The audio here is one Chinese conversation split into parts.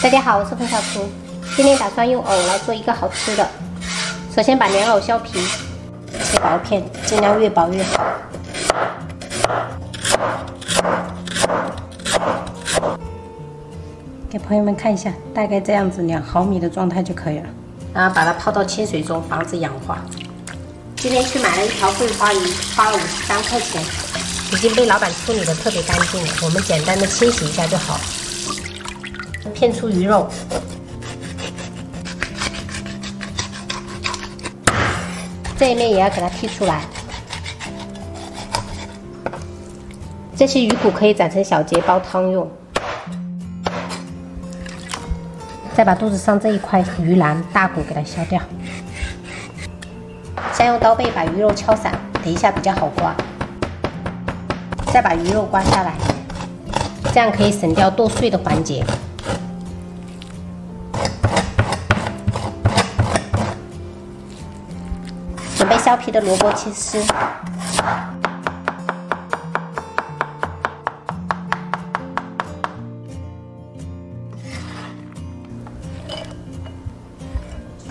大家好，我是冯小厨，今天打算用藕来做一个好吃的。首先把莲藕削皮，切薄片，尽量越薄越好。给朋友们看一下，大概这样子2毫米的状态就可以了。然后把它泡到清水中，防止氧化。今天去买了一条桂花鱼，花了53块钱，已经被老板处理的特别干净了，我们简单的清洗一下就好。片出鱼肉，这一面也要给它剔出来。这些鱼骨可以斩成小节煲汤用。再把肚子上这一块鱼腩大骨给它削掉。先用刀背把鱼肉敲散，等一下比较好刮。再把鱼肉刮下来，这样可以省掉剁碎的环节。准备削皮的萝卜切丝，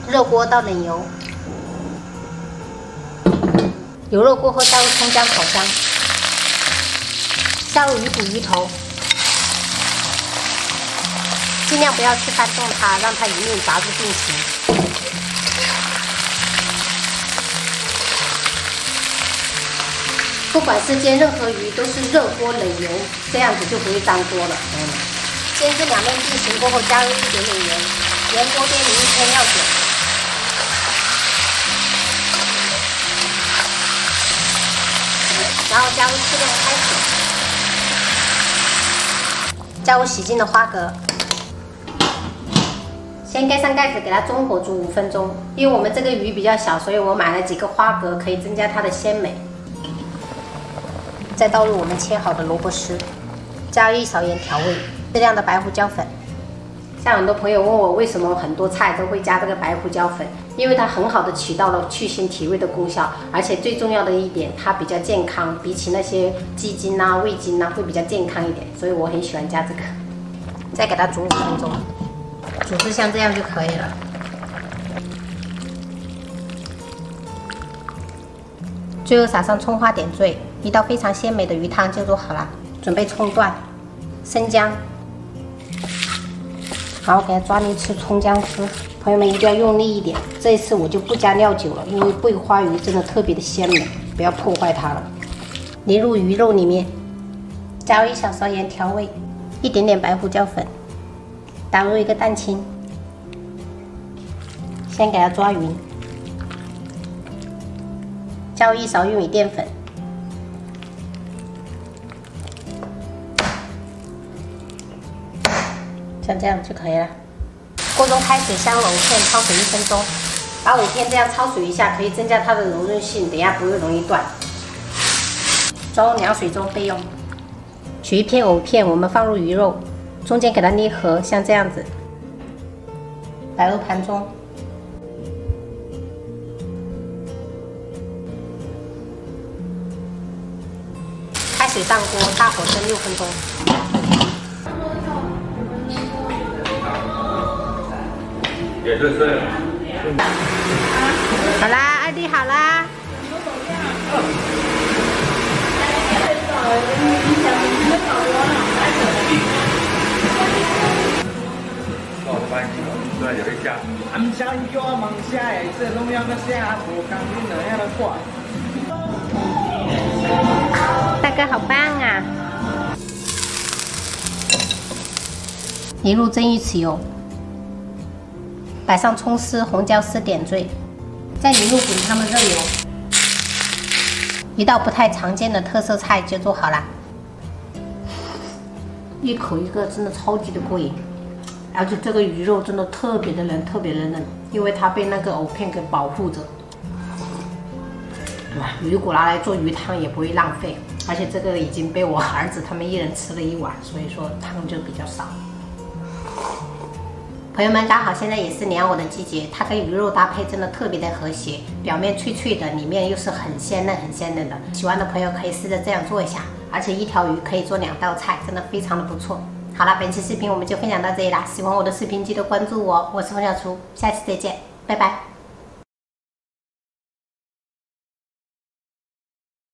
热锅倒冷油，油热过后加入葱姜炒香，下入鱼骨鱼头，尽量不要去翻动它，让它一面炸至定型。不管是煎任何鱼，都是热锅冷油，这样子就不会粘锅了。煎至2面定型过后，加入一点点盐，沿锅边淋一圈料酒，然后加入适量开水，加入洗净的花蛤。先盖上盖子，给它中火煮5分钟。因为我们这个鱼比较小，所以我买了几个花蛤，可以增加它的鲜美。再倒入我们切好的萝卜丝，加入1勺盐调味，适量的白胡椒粉。像很多朋友问我为什么很多菜都会加这个白胡椒粉，因为它很好的起到了去腥提味的功效，而且最重要的一点，它比较健康，比起那些鸡精啊、味精啊会比较健康一点，所以我很喜欢加这个。再给它煮5分钟，煮至像这样就可以了。最后撒上葱花点缀，一道非常鲜美的鱼汤就做好了。准备葱段、生姜，然后给它抓捏出葱姜丝。朋友们一定要用力一点，这一次我就不加料酒了，因为桂花鱼真的特别的鲜美，不要破坏它了。淋入鱼肉里面，加入1小勺盐调味，一点点白胡椒粉，打入一个蛋清，先给它抓匀。加入1勺玉米淀粉，像这样就可以了。锅中开水，将藕片焯水1分钟，把藕片这样焯水一下，可以增加它的柔韧性，等一下不会容易断。装入凉水中备用。取一片藕片，我们放入鱼肉，中间给它捏合，像这样子，摆入盘中。开水上锅，大火蒸6分钟。也是。好啦，艾迪好啦。暗声叫我忙写的，这拢要搁写，无讲你两样的挂。大哥好棒啊！淋入蒸鱼豉油，摆上葱丝、红椒丝点缀，再淋入滚烫的热油。一道不太常见的特色菜就做好了，一口一个，真的超级的过瘾。而且这个鱼肉真的特别的嫩，特别的嫩，因为它被那个藕片给保护着。哇，鱼骨拿来做鱼汤也不会浪费，而且这个已经被我儿子他们1人吃了1碗，所以说汤就比较少。朋友们，刚好现在也是莲藕的季节，它跟鱼肉搭配真的特别的和谐，表面脆脆的，里面又是很鲜嫩的。喜欢的朋友可以试着这样做一下，而且1条鱼可以做2道菜，真的非常的不错。好了，本期视频我们就分享到这里啦。喜欢我的视频记得关注我，我是冯小厨，下期再见，拜拜。